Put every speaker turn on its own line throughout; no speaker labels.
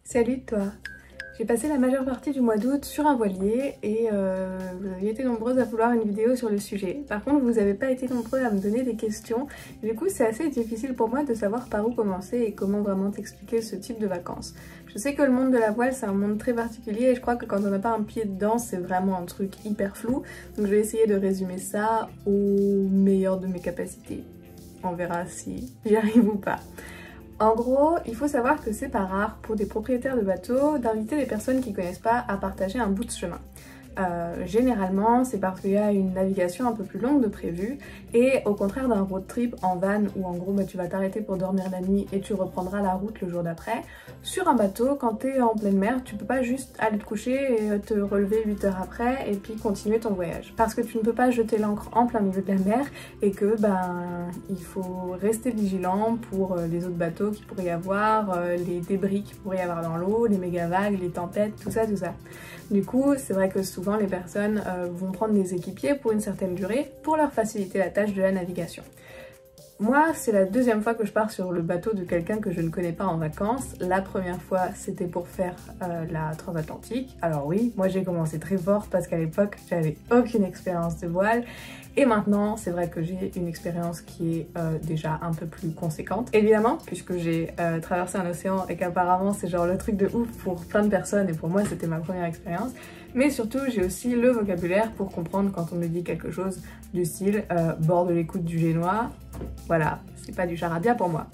Salut toi! J'ai passé la majeure partie du mois d'août sur un voilier et vous avez été nombreuses à vouloir une vidéo sur le sujet. Par contre, vous n'avez pas été nombreux à me donner des questions. Du coup, c'est assez difficile pour moi de savoir par où commencer et comment vraiment t'expliquer ce type de vacances. Je sais que le monde de la voile, c'est un monde très particulier et je crois que quand on n'a pas un pied dedans, c'est vraiment un truc hyper flou. Donc je vais essayer de résumer ça au meilleur de mes capacités. On verra si j'y arrive ou pas. En gros, il faut savoir que c'est pas rare pour des propriétaires de bateaux d'inviter des personnes qui connaissent pas à partager un bout de chemin. Généralement, c'est parce qu'il y a une navigation un peu plus longue de prévu et au contraire d'un road trip en van où en gros tu vas t'arrêter pour dormir la nuit et tu reprendras la route le jour d'après. Sur un bateau, quand t'es en pleine mer, tu peux pas juste aller te coucher et te relever 8 heures après et puis continuer ton voyage. Parce que tu ne peux pas jeter l'ancre en plein milieu de la mer et que il faut rester vigilant pour les autres bateaux qu'il pourrait y avoir, les débris qu'il pourrait y avoir dans l'eau, les méga vagues, les tempêtes, tout ça. Du coup, c'est vrai que souvent les personnes vont prendre des équipiers pour une certaine durée pour leur faciliter la tâche de la navigation. Moi, c'est la deuxième fois que je pars sur le bateau de quelqu'un que je ne connais pas en vacances. La première fois, c'était pour faire la transatlantique. Alors oui, moi j'ai commencé très fort parce qu'à l'époque, j'avais aucune expérience de voile. Et maintenant, c'est vrai que j'ai une expérience qui est déjà un peu plus conséquente. Évidemment, puisque j'ai traversé un océan et qu'apparemment c'est genre le truc de ouf pour plein de personnes et pour moi c'était ma première expérience. Mais surtout, j'ai aussi le vocabulaire pour comprendre quand on me dit quelque chose du style bord de l'écoute du Génois. Voilà, c'est pas du charabia pour moi.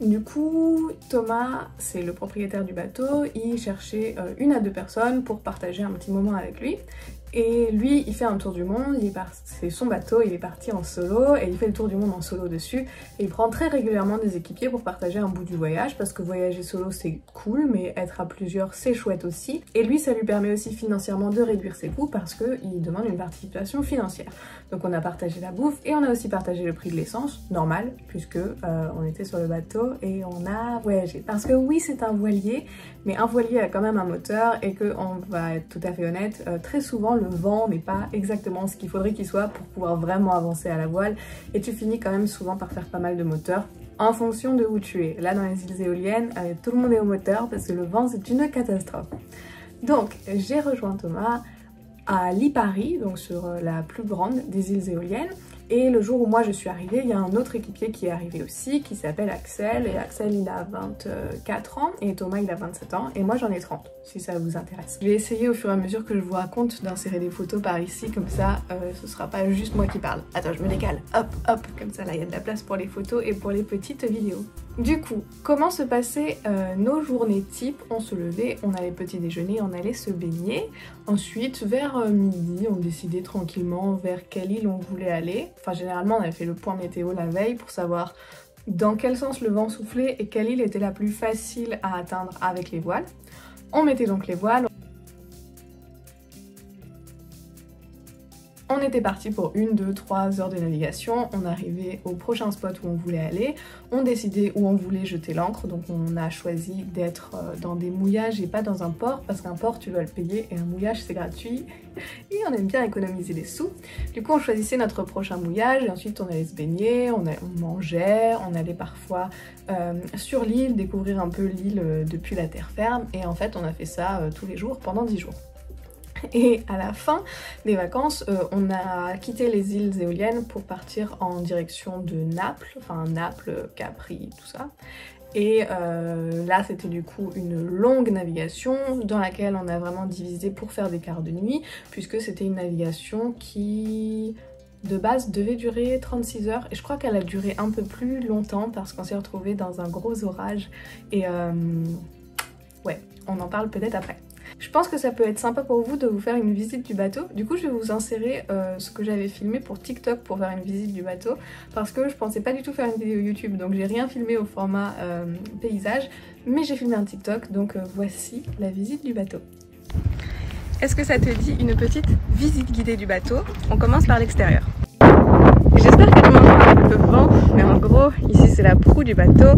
Du coup, Thomas, c'est le propriétaire du bateau, il cherchait 1 à 2 personnes pour partager un petit moment avec lui. Et lui, il fait un tour du monde, c'est son bateau, il est parti en solo et il fait le tour du monde en solo dessus. Et il prend très régulièrement des équipiers pour partager un bout du voyage parce que voyager solo c'est cool, mais être à plusieurs c'est chouette aussi. Et lui, ça lui permet aussi financièrement de réduire ses coûts parce qu'il demande une participation financière. Donc on a partagé la bouffe et on a aussi partagé le prix de l'essence, normal, puisque on était sur le bateau et on a voyagé. Parce que oui, c'est un voilier, mais un voilier a quand même un moteur et que, on va être tout à fait honnête, très souvent le vent n'est pas exactement ce qu'il faudrait qu'il soit pour pouvoir vraiment avancer à la voile et tu finis quand même souvent par faire pas mal de moteurs en fonction de où tu es. Là dans les îles éoliennes, tout le monde est au moteur parce que le vent c'est une catastrophe. Donc j'ai rejoint Thomas à Lipari, donc sur la plus grande des îles éoliennes. Et le jour où moi je suis arrivée, il y a un autre équipier qui est arrivé aussi, qui s'appelle Axel. Et Axel il a 24 ans et Thomas il a 27 ans et moi j'en ai 30, si ça vous intéresse. Je vais essayer au fur et à mesure que je vous raconte d'insérer des photos par ici, comme ça ce sera pas juste moi qui parle. Attends, je me décale, hop hop, comme ça là il y a de la place pour les photos et pour les petites vidéos. Du coup, comment se passaient nos journées type? On se levait, on allait petit déjeuner, on allait se baigner. Ensuite, vers midi, on décidait tranquillement vers quelle île on voulait aller. Enfin, généralement, on avait fait le point météo la veille pour savoir dans quel sens le vent soufflait et quelle île était la plus facile à atteindre avec les voiles. On mettait donc les voiles. On était parti pour 1, 2, 3 heures de navigation, on arrivait au prochain spot où on voulait aller, on décidait où on voulait jeter l'ancre, donc on a choisi d'être dans des mouillages et pas dans un port, parce qu'un port tu dois le payer et un mouillage c'est gratuit, et on aime bien économiser des sous. Du coup on choisissait notre prochain mouillage, et ensuite on allait se baigner, on mangeait, on allait parfois sur l'île, découvrir un peu l'île depuis la terre ferme, et en fait on a fait ça tous les jours pendant 10 jours. Et à la fin des vacances, on a quitté les îles éoliennes pour partir en direction de Naples, enfin Naples, Capri, tout ça. Et là c'était du coup une longue navigation dans laquelle on a vraiment divisé pour faire des quarts de nuit, puisque c'était une navigation qui de base devait durer 36 heures et je crois qu'elle a duré un peu plus longtemps parce qu'on s'est retrouvé dans un gros orage et ouais, on en parle peut-être après. Je pense que ça peut être sympa pour vous de vous faire une visite du bateau. Du coup, je vais vous insérer ce que j'avais filmé pour TikTok pour faire une visite du bateau parce que je pensais pas du tout faire une vidéo YouTube, donc j'ai rien filmé au format paysage, mais j'ai filmé un TikTok, donc voici la visite du bateau. Est-ce que ça te dit une petite visite guidée du bateau? On commence par l'extérieur. J'espère que tu m'entends un peu vent, mais en gros, ici c'est la proue du bateau.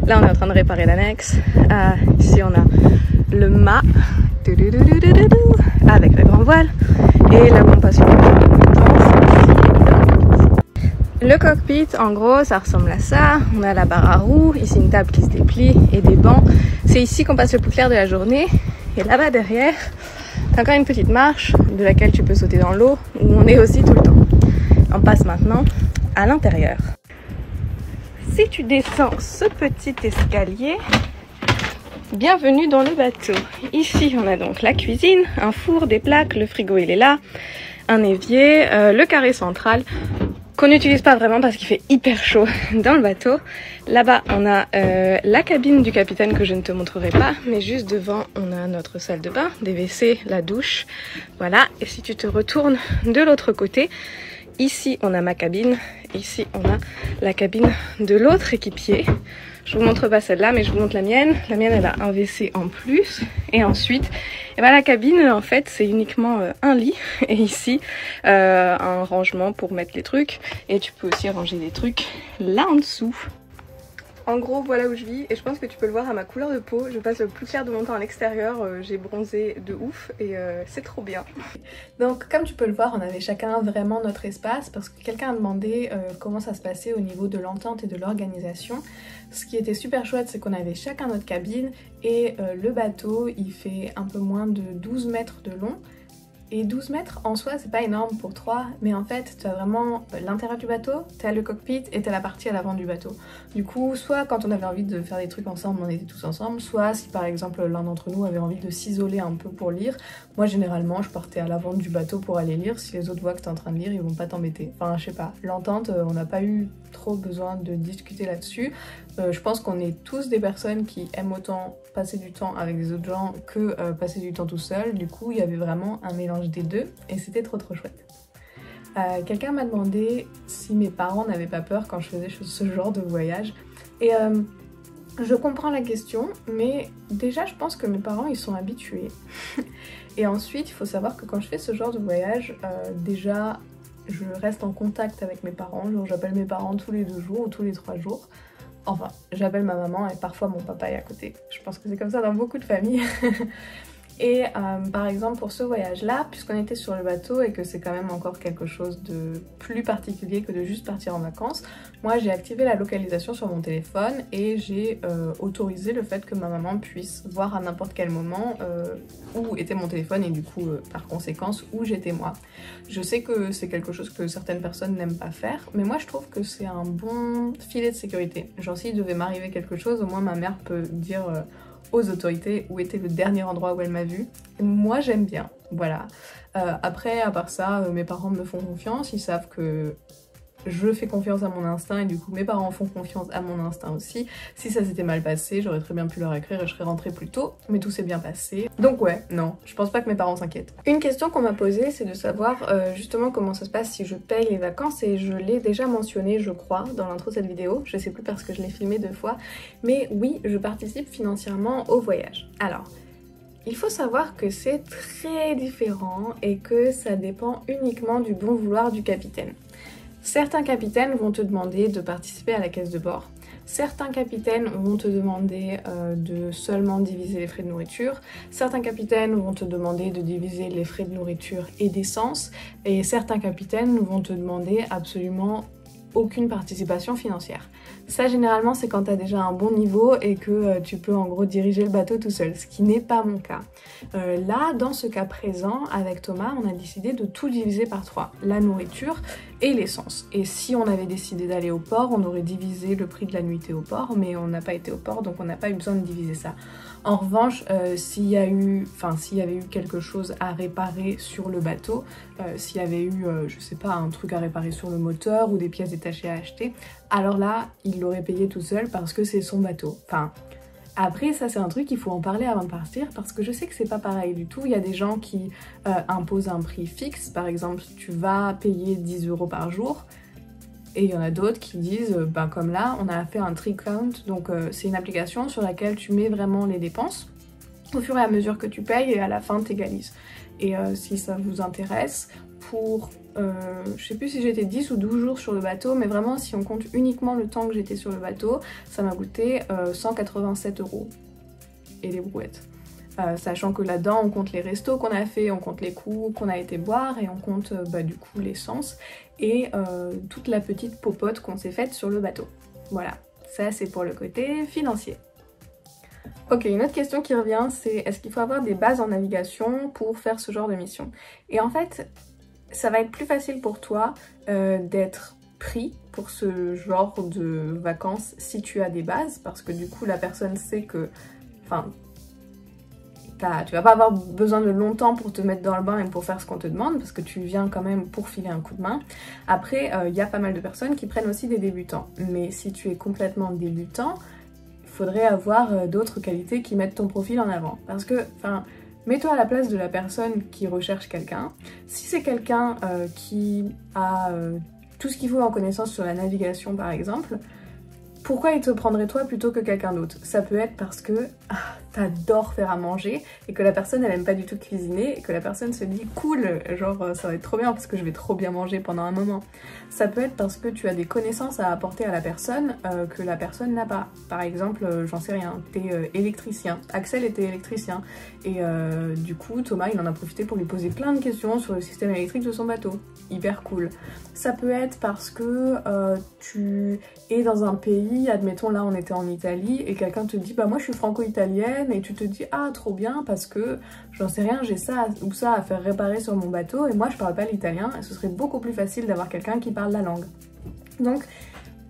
Là, on est en train de réparer l'annexe. Ici, on a le mât avec la grande voile. Et là où on passe sur le Le cockpit, en gros, ça ressemble à ça. On a la barre à roues, ici une table qui se déplie et des bancs. C'est ici qu'on passe le plus clair de la journée. Et là-bas derrière, t'as encore une petite marche de laquelle tu peux sauter dans l'eau, où on est aussi tout le temps. On passe maintenant à l'intérieur. Si tu descends ce petit escalier, bienvenue dans le bateau. Ici, on a donc la cuisine, un four, des plaques, le frigo il est là, un évier, le carré central qu'on n'utilise pas vraiment parce qu'il fait hyper chaud dans le bateau. Là-bas, on a la cabine du capitaine que je ne te montrerai pas, mais juste devant, on a notre salle de bain, des WC, la douche. Voilà, et si tu te retournes de l'autre côté, ici, on a ma cabine, ici, on a la cabine de l'autre équipier. Je vous montre pas celle-là, mais je vous montre la mienne. La mienne, elle a un WC en plus. Et ensuite, eh ben, la cabine, en fait, c'est uniquement un lit. Et ici, un rangement pour mettre les trucs. Et tu peux aussi ranger des trucs là en dessous. En gros, voilà où je vis et je pense que tu peux le voir à ma couleur de peau. Je passe le plus clair de mon temps à l'extérieur, j'ai bronzé de ouf et c'est trop bien. Donc comme tu peux le voir, on avait chacun vraiment notre espace parce que quelqu'un a demandé comment ça se passait au niveau de l'entente et de l'organisation. Ce qui était super chouette, c'est qu'on avait chacun notre cabine et le bateau, il fait un peu moins de 12 mètres de long. Et 12 mètres en soi c'est pas énorme pour 3, mais en fait tu as vraiment l'intérieur du bateau, tu as le cockpit et tu as la partie à l'avant du bateau. Du coup soit quand on avait envie de faire des trucs ensemble on était tous ensemble, soit si par exemple l'un d'entre nous avait envie de s'isoler un peu pour lire, moi généralement je partais à l'avant du bateau pour aller lire, si les autres voient que tu es en train de lire ils vont pas t'embêter. Enfin je sais pas, l'entente on n'a pas eu trop besoin de discuter là-dessus. Je pense qu'on est tous des personnes qui aiment autant passer du temps avec des autres gens que passer du temps tout seul. Du coup, il y avait vraiment un mélange des deux et c'était trop chouette. Quelqu'un m'a demandé si mes parents n'avaient pas peur quand je faisais ce genre de voyage. Et je comprends la question, mais déjà je pense que mes parents ils sont habitués. Et ensuite, il faut savoir que quand je fais ce genre de voyage, déjà je reste en contact avec mes parents. Genre j'appelle mes parents tous les 2 jours ou tous les 3 jours. Enfin, j'appelle ma maman et parfois mon papa est à côté. Je pense que c'est comme ça dans beaucoup de familles. Et par exemple pour ce voyage-là, puisqu'on était sur le bateau et que c'est quand même encore quelque chose de plus particulier que de juste partir en vacances, moi j'ai activé la localisation sur mon téléphone et j'ai autorisé le fait que ma maman puisse voir à n'importe quel moment où était mon téléphone et du coup par conséquence où j'étais moi. Je sais que c'est quelque chose que certaines personnes n'aiment pas faire, mais moi je trouve que c'est un bon filet de sécurité. Genre s'il devait m'arriver quelque chose, au moins ma mère peut dire aux autorités où était le dernier endroit où elle m'a vue. Moi j'aime bien, voilà. Après, à part ça, mes parents me font confiance, ils savent que je fais confiance à mon instinct et du coup mes parents font confiance à mon instinct aussi. Si ça s'était mal passé, j'aurais très bien pu leur écrire et je serais rentrée plus tôt, mais tout s'est bien passé. Donc ouais, non, je pense pas que mes parents s'inquiètent. Une question qu'on m'a posée, c'est de savoir justement comment ça se passe si je paye les vacances et je l'ai déjà mentionné, je crois, dans l'intro de cette vidéo. Je sais plus parce que je l'ai filmé 2 fois, mais oui, je participe financièrement au voyage. Alors, il faut savoir que c'est très différent et que ça dépend uniquement du bon vouloir du capitaine. Certains capitaines vont te demander de participer à la caisse de bord. Certains capitaines vont te demander de seulement diviser les frais de nourriture. Certains capitaines vont te demander de diviser les frais de nourriture et d'essence. Et certains capitaines vont te demander absolument aucune participation financière. Ça généralement c'est quand tu as déjà un bon niveau et que tu peux en gros diriger le bateau tout seul, ce qui n'est pas mon cas. Là, dans ce cas présent, avec Thomas, on a décidé de tout diviser par 3, la nourriture et l'essence. Et si on avait décidé d'aller au port, on aurait divisé le prix de la nuitée au port, mais on n'a pas été au port, donc on n'a pas eu besoin de diviser ça. En revanche, s'il y avait eu quelque chose à réparer sur le bateau, s'il y avait eu, je sais pas, un truc à réparer sur le moteur ou des pièces détachées à acheter, alors là, il l'aurait payé tout seul parce que c'est son bateau. Enfin, après, ça c'est un truc, il faut en parler avant de partir parce que je sais que c'est pas pareil du tout. Il y a des gens qui imposent un prix fixe, par exemple, tu vas payer 10 € par jour. Et il y en a d'autres qui disent, comme là, on a fait un tree count, donc c'est une application sur laquelle tu mets vraiment les dépenses au fur et à mesure que tu payes et à la fin t'égalises. Et si ça vous intéresse, pour, je sais plus si j'étais 10 ou 12 jours sur le bateau, mais vraiment si on compte uniquement le temps que j'étais sur le bateau, ça m'a coûté 187 € et des brouettes. sachant que là-dedans on compte les restos qu'on a fait, on compte les coups qu'on a été boire et on compte du coup l'essence et toute la petite popote qu'on s'est faite sur le bateau. Voilà, ça c'est pour le côté financier. Ok, une autre question qui revient, c'est est-ce qu'il faut avoir des bases en navigation pour faire ce genre de mission? Et en fait, ça va être plus facile pour toi d'être pris pour ce genre de vacances si tu as des bases, parce que du coup la personne sait que, enfin, tu vas pas avoir besoin de longtemps pour te mettre dans le bain et pour faire ce qu'on te demande, parce que tu viens quand même pour filer un coup de main. Après, il y a pas mal de personnes qui prennent aussi des débutants, mais si tu es complètement débutant, il faudrait avoir d'autres qualités qui mettent ton profil en avant, parce que, enfin, mets-toi à la place de la personne qui recherche quelqu'un. Si c'est quelqu'un qui a tout ce qu'il faut en connaissance sur la navigation par exemple, pourquoi il te prendrait toi plutôt que quelqu'un d'autre? Ça peut être parce que t'adores faire à manger et que la personne elle aime pas du tout cuisiner et que la personne se dit cool, genre ça va être trop bien parce que je vais trop bien manger pendant un moment. Ça peut être parce que tu as des connaissances à apporter à la personne que la personne n'a pas. Par exemple, j'en sais rien, t'es électricien, Axel était électricien et du coup Thomas il en a profité pour lui poser plein de questions sur le système électrique de son bateau. Hyper cool. Ça peut être parce que tu es dans un pays, admettons là on était en Italie et quelqu'un te dit bah moi je suis franco-italienne et tu te dis ah trop bien parce que j'en sais rien j'ai ça ou ça à faire réparer sur mon bateau et moi je parle pas l'italien et ce serait beaucoup plus facile d'avoir quelqu'un qui parle la langue. Donc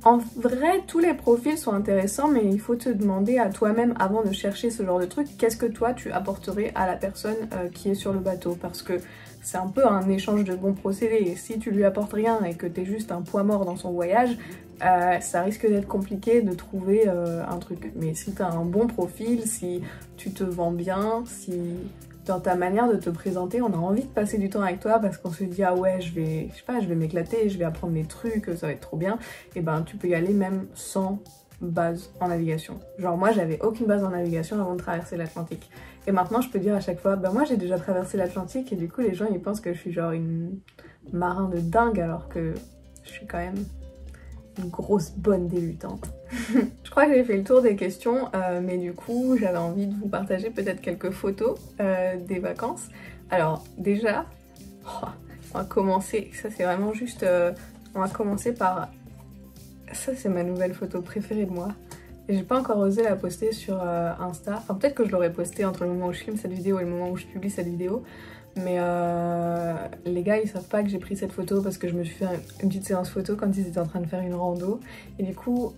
en vrai tous les profils sont intéressants mais il faut te demander à toi-même avant de chercher ce genre de truc qu'est-ce que toi tu apporterais à la personne qui est sur le bateau, parce que c'est un peu un échange de bons procédés et si tu lui apportes rien et que t'es juste un poids mort dans son voyage, ça risque d'être compliqué de trouver un truc. Mais si t'as un bon profil, si tu te vends bien, si dans ta manière de te présenter on a envie de passer du temps avec toi parce qu'on se dit ah ouais je vais m'éclater, je vais apprendre des trucs, ça va être trop bien, et ben tu peux y aller même sans base en navigation. Genre moi j'avais aucune base en navigation avant de traverser l'Atlantique. Et maintenant je peux dire à chaque fois, bah moi j'ai déjà traversé l'Atlantique et du coup les gens ils pensent que je suis genre une marin de dingue alors que je suis quand même une grosse bonne débutante. Je crois que j'ai fait le tour des questions, mais du coup j'avais envie de vous partager peut-être quelques photos des vacances. Alors déjà, on va commencer, ça c'est vraiment juste, on va commencer par... Ça c'est ma nouvelle photo préférée de moi. Et j'ai pas encore osé la poster sur Insta. Enfin peut-être que je l'aurais postée entre le moment où je filme cette vidéo et le moment où je publie cette vidéo. Mais les gars ils savent pas que j'ai pris cette photo parce que je me suis fait une petite séance photo quand ils étaient en train de faire une rando. Et du coup,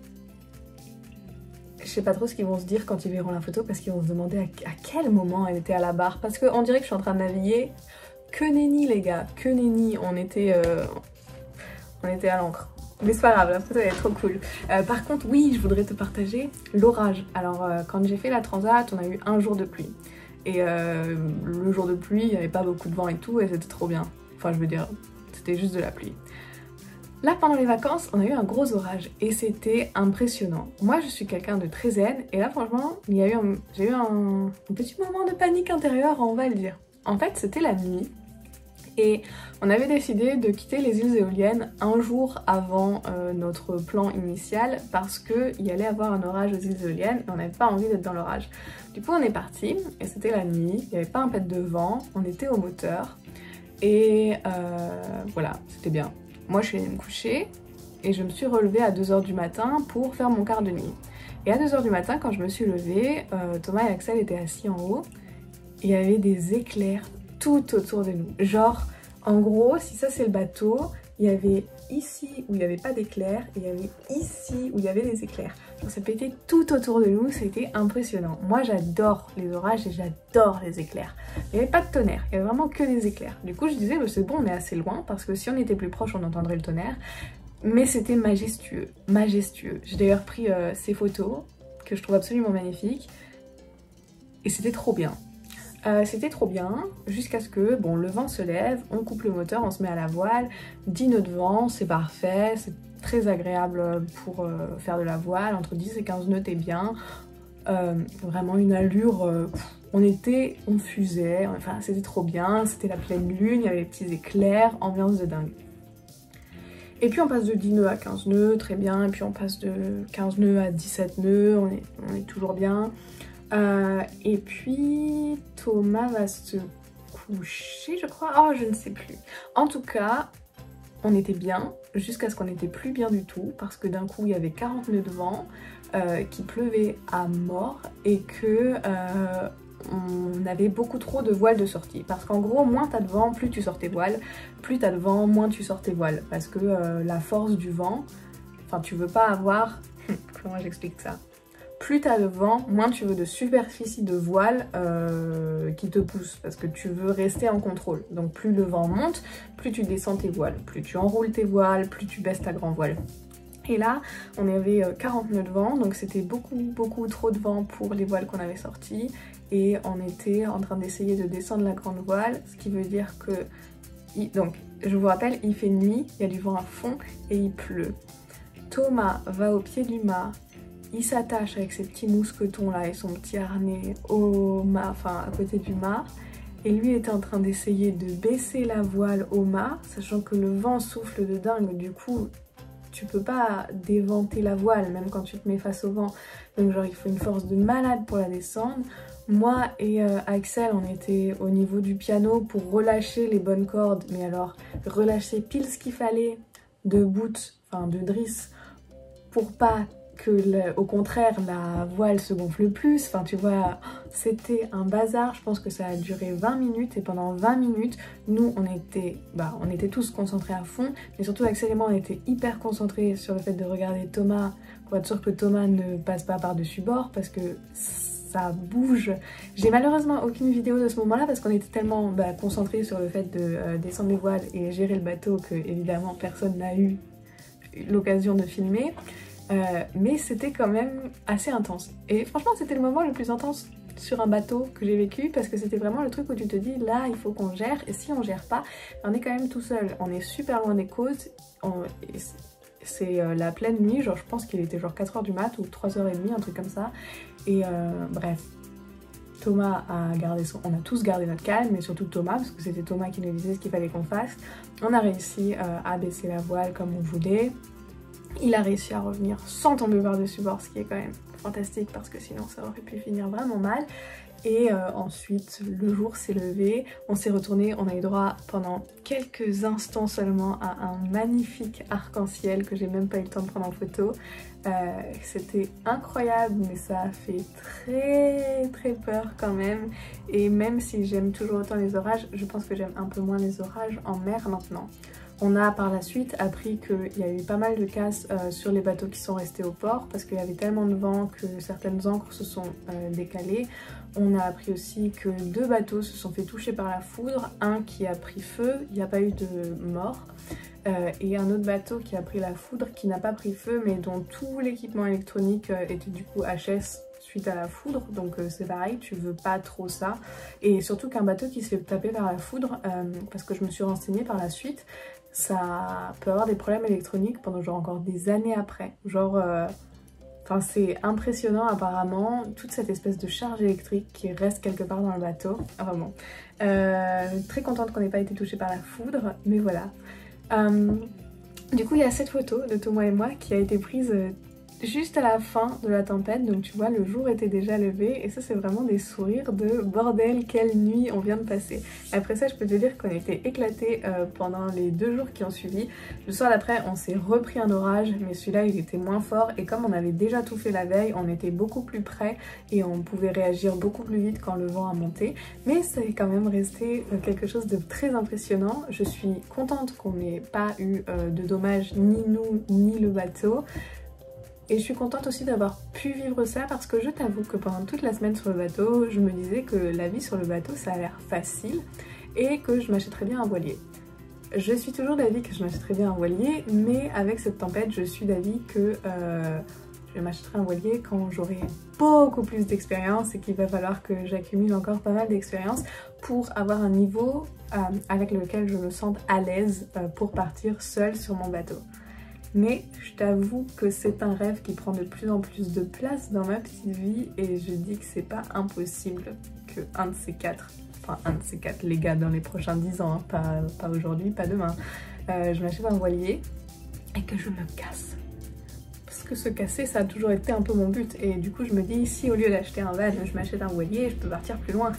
je sais pas trop ce qu'ils vont se dire quand ils verront la photo parce qu'ils vont se demander à quel moment elle était à la barre. Parce qu'on dirait que je suis en train de naviguer. Que nenni les gars, que nenni, on était à l'encre. Mais c'est pas grave, la photo elle est trop cool. Par contre, oui, je voudrais te partager l'orage. Alors, quand j'ai fait la transat, on a eu un jour de pluie. Et le jour de pluie, il n'y avait pas beaucoup de vent et tout, et c'était trop bien. Enfin, je veux dire, c'était juste de la pluie. Là, pendant les vacances, on a eu un gros orage et c'était impressionnant. Moi, je suis quelqu'un de très zen, et là, franchement, j'ai eu un petit moment de panique intérieure, on va le dire. En fait, c'était la nuit. Et on avait décidé de quitter les îles éoliennes un jour avant notre plan initial parce qu'il y allait avoir un orage aux îles éoliennes et on n'avait pas envie d'être dans l'orage. Du coup on est parti et c'était la nuit, il n'y avait pas un pet de vent, on était au moteur et voilà, c'était bien. Moi je suis allée me coucher et je me suis relevée à 2 h du matin pour faire mon quart de nuit. Et à 2 h du matin quand je me suis levée, Thomas et Axel étaient assis en haut et il y avait des éclairs tout autour de nous. Genre, en gros, si ça c'est le bateau, il y avait ici où il n'y avait pas d'éclairs et il y avait ici où il y avait des éclairs. Genre, ça pétait tout autour de nous, c'était impressionnant. Moi j'adore les orages et j'adore les éclairs. Il n'y avait pas de tonnerre, il y avait vraiment que des éclairs. Du coup je disais, bah, c'est bon, on est assez loin parce que si on était plus proche on entendrait le tonnerre. Mais c'était majestueux, majestueux. J'ai d'ailleurs pris ces photos que je trouve absolument magnifiques et c'était trop bien. C'était trop bien, jusqu'à ce que bon, le vent se lève, on coupe le moteur, on se met à la voile, 10 nœuds de vent, c'est parfait, c'est très agréable pour faire de la voile, entre 10 et 15 nœuds t'es bien, vraiment une allure, on fusait, enfin c'était trop bien, c'était la pleine lune, il y avait les petits éclairs, ambiance de dingue. Et puis on passe de 10 nœuds à 15 nœuds, très bien, et puis on passe de 15 nœuds à 17 nœuds, on est toujours bien. Et puis Thomas va se coucher, je crois. Oh, je ne sais plus. En tout cas, on était bien jusqu'à ce qu'on n'était plus bien du tout parce que d'un coup il y avait 40 nœuds de vent, qu'il pleuvait à mort et que on avait beaucoup trop de voiles de sortie. Parce qu'en gros, moins t'as de vent, plus tu sors tes voiles, plus t'as de vent, moins tu sors tes voiles. Parce que la force du vent, enfin tu veux pas avoir... Comment j'explique ça? Plus t'as de vent, moins tu veux de superficie de voile qui te pousse, parce que tu veux rester en contrôle. Donc plus le vent monte, plus tu descends tes voiles, plus tu enroules tes voiles, plus tu baisses ta grand voile. Et là, on avait 40 nœuds de vent, donc c'était beaucoup trop de vent pour les voiles qu'on avait sorties. Et on était en train d'essayer de descendre la grande voile, ce qui veut dire que... Donc, je vous rappelle, il fait nuit, il y a du vent à fond et il pleut. Thomas va au pied du mât. Il s'attache avec ses petits mousquetons là et son petit harnais au mât, enfin à côté du mât. Et lui était en train d'essayer de baisser la voile au mât, sachant que le vent souffle de dingue, du coup tu peux pas déventer la voile même quand tu te mets face au vent. Donc genre il faut une force de malade pour la descendre. Moi et Axel on était au niveau du piano pour relâcher les bonnes cordes, mais alors relâcher pile ce qu'il fallait de bout, enfin de drisse, pour pas que au contraire la voile se gonfle plus. Enfin tu vois, c'était un bazar. Je pense que ça a duré 20 minutes et pendant 20 minutes nous on était tous concentrés à fond, mais surtout Axel et moi on était hyper concentrés sur le fait de regarder Thomas pour être sûr que Thomas ne passe pas par-dessus bord parce que ça bouge. J'ai malheureusement aucune vidéo de ce moment là parce qu'on était tellement concentrés sur le fait de descendre les voiles et gérer le bateau que évidemment personne n'a eu l'occasion de filmer. Mais c'était quand même assez intense. Et franchement c'était le moment le plus intense sur un bateau que j'ai vécu parce que c'était vraiment le truc où tu te dis là il faut qu'on gère, et si on gère pas, on est quand même tout seul, on est super loin des côtes, c'est la pleine nuit, genre je pense qu'il était genre 4 h du mat ou 3 h 30, un truc comme ça. Et bref, Thomas a gardé on a tous gardé notre calme, mais surtout Thomas, parce que c'était Thomas qui nous disait ce qu'il fallait qu'on fasse. On a réussi à baisser la voile comme on voulait. Il a réussi à revenir sans tomber par-dessus bord, ce qui est quand même fantastique parce que sinon ça aurait pu finir vraiment mal. Et ensuite le jour s'est levé, on s'est retourné, on a eu droit pendant quelques instants seulement à un magnifique arc-en-ciel que j'ai même pas eu le temps de prendre en photo. C'était incroyable, mais ça a fait très peur quand même. Et même si j'aime toujours autant les orages, je pense que j'aime un peu moins les orages en mer maintenant. On a par la suite appris qu'il y a eu pas mal de casses sur les bateaux qui sont restés au port parce qu'il y avait tellement de vent que certaines ancres se sont décalées. On a appris aussi que 2 bateaux se sont fait toucher par la foudre, un qui a pris feu, il n'y a pas eu de mort, et un autre bateau qui a pris la foudre qui n'a pas pris feu mais dont tout l'équipement électronique était du coup HS suite à la foudre, donc c'est pareil, tu veux pas trop ça. Et surtout qu'un bateau qui se fait taper par la foudre, parce que je me suis renseignée par la suite, ça peut avoir des problèmes électroniques pendant genre encore des années après. Genre, enfin c'est impressionnant apparemment, toute cette espèce de charge électrique qui reste quelque part dans le bateau. Enfin bon, très contente qu'on n'ait pas été touchée par la foudre, mais voilà. Du coup il y a cette photo de Thomas et moi qui a été prise juste à la fin de la tempête, donc tu vois le jour était déjà levé et ça c'est vraiment des sourires de bordel, quelle nuit on vient de passer. Après ça je peux te dire qu'on était éclatés pendant les 2 jours qui ont suivi. Le soir d'après on s'est repris un orage, mais celui-là il était moins fort et comme on avait déjà tout fait la veille, on était beaucoup plus près et on pouvait réagir beaucoup plus vite quand le vent a monté, mais ça est quand même resté quelque chose de très impressionnant. Je suis contente qu'on n'ait pas eu de dommages, ni nous ni le bateau. Et je suis contente aussi d'avoir pu vivre ça parce que je t'avoue que pendant toute la semaine sur le bateau, je me disais que la vie sur le bateau ça a l'air facile et que je m'achèterais bien un voilier. Je suis toujours d'avis que je m'achèterais bien un voilier, mais avec cette tempête, je suis d'avis que je m'achèterai un voilier quand j'aurai beaucoup plus d'expérience et qu'il va falloir que j'accumule encore pas mal d'expérience pour avoir un niveau avec lequel je me sente à l'aise pour partir seule sur mon bateau. Mais je t'avoue que c'est un rêve qui prend de plus en plus de place dans ma petite vie et je dis que c'est pas impossible que un de ces 4, les gars, dans les prochains 10 ans, hein, pas aujourd'hui, pas demain, je m'achète un voilier et que je me casse. Parce que se casser ça a toujours été un peu mon but et du coup je me dis si au lieu d'acheter un van je m'achète un voilier, je peux partir plus loin.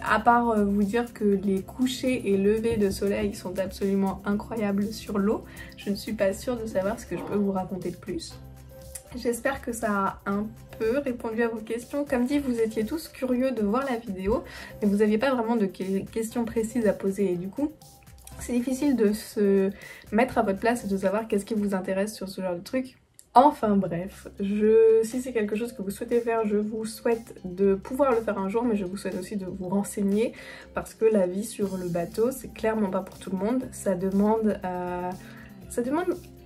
À part vous dire que les couchers et levées de soleil sont absolument incroyables sur l'eau, je ne suis pas sûre de savoir ce que je peux vous raconter de plus. J'espère que ça a un peu répondu à vos questions. Comme dit, vous étiez tous curieux de voir la vidéo, mais vous n'aviez pas vraiment de questions précises à poser et du coup c'est difficile de se mettre à votre place et de savoir qu'est-ce qui vous intéresse sur ce genre de truc. Enfin bref, si c'est quelque chose que vous souhaitez faire, je vous souhaite de pouvoir le faire un jour, mais je vous souhaite aussi de vous renseigner parce que la vie sur le bateau, c'est clairement pas pour tout le monde. Ça demande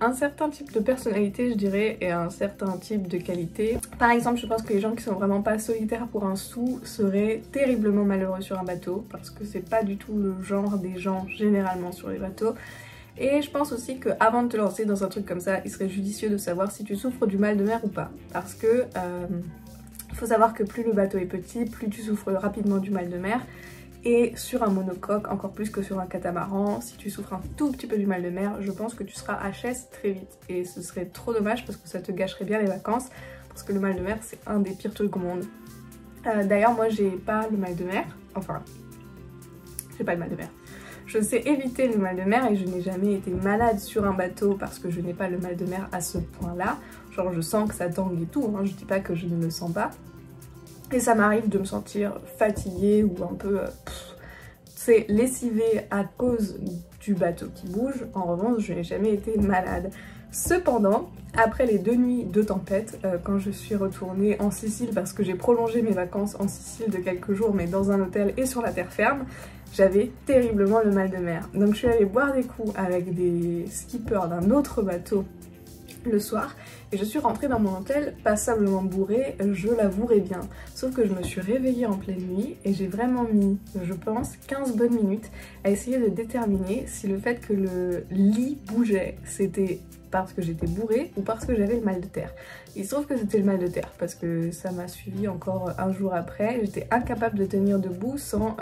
un certain type de personnalité, je dirais, et un certain type de qualité. Par exemple, je pense que les gens qui sont vraiment pas solitaires pour un sou seraient terriblement malheureux sur un bateau parce que c'est pas du tout le genre des gens généralement sur les bateaux. Et je pense aussi qu'avant de te lancer dans un truc comme ça, il serait judicieux de savoir si tu souffres du mal de mer ou pas. Parce que il faut savoir que plus le bateau est petit, plus tu souffres rapidement du mal de mer. Et sur un monocoque, encore plus que sur un catamaran, si tu souffres un tout petit peu du mal de mer, je pense que tu seras HS très vite. Et ce serait trop dommage parce que ça te gâcherait bien les vacances. Parce que le mal de mer, c'est un des pires trucs au monde. D'ailleurs, moi, j'ai pas le mal de mer. Enfin, j'ai pas le mal de mer. Je sais éviter le mal de mer et je n'ai jamais été malade sur un bateau parce que je n'ai pas le mal de mer à ce point-là. Genre, je sens que ça tangue et tout, hein, je dis pas que je ne le sens pas. Et ça m'arrive de me sentir fatiguée ou un peu lessivée à cause du bateau qui bouge. En revanche, je n'ai jamais été malade. Cependant, après les 2 nuits de tempête, quand je suis retournée en Sicile parce que j'ai prolongé mes vacances en Sicile de quelques jours mais dans un hôtel et sur la terre ferme, j'avais terriblement le mal de mer. Donc je suis allée boire des coups avec des skippers d'un autre bateau le soir et je suis rentrée dans mon hôtel passablement bourrée, je l'avouerai bien. Sauf que je me suis réveillée en pleine nuit et j'ai vraiment mis, je pense, 15 bonnes minutes à essayer de déterminer si le fait que le lit bougeait, c'était parce que j'étais bourrée ou parce que j'avais le mal de terre. Il se trouve que c'était le mal de terre parce que ça m'a suivi encore un jour après. J'étais incapable de tenir debout sans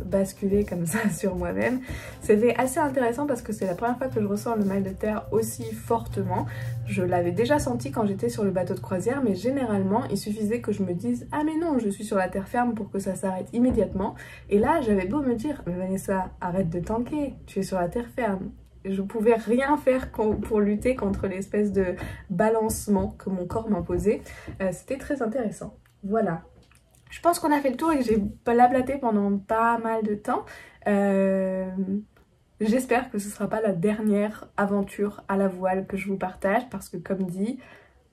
basculer comme ça sur moi-même. C'était assez intéressant parce que c'est la première fois que je ressens le mal de terre aussi fortement. Je l'avais déjà senti quand j'étais sur le bateau de croisière, mais généralement il suffisait que je me dise « Ah mais non, je suis sur la terre ferme » pour que ça s'arrête immédiatement. Et là j'avais beau me dire « Mais Vanessa, arrête de tanker, tu es sur la terre ferme ». Je pouvais rien faire pour lutter contre l'espèce de balancement que mon corps m'imposait. C'était très intéressant. Voilà. Je pense qu'on a fait le tour et que j'ai blablaté pendant pas mal de temps. J'espère que ce sera pas la dernière aventure à la voile que je vous partage parce que comme dit,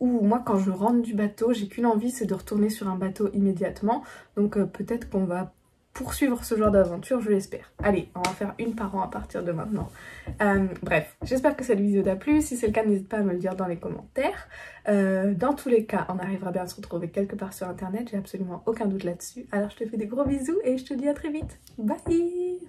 moi quand je rentre du bateau, j'ai qu'une envie, c'est de retourner sur un bateau immédiatement. Donc peut-être qu'on va poursuivre ce genre d'aventure, je l'espère. Allez, on va faire une par an à partir de maintenant. Bref, j'espère que cette vidéo t'a plu. Si c'est le cas, n'hésite pas à me le dire dans les commentaires. Dans tous les cas, on arrivera bien à se retrouver quelque part sur internet, j'ai absolument aucun doute là-dessus. Alors je te fais des gros bisous et je te dis à très vite. Bye!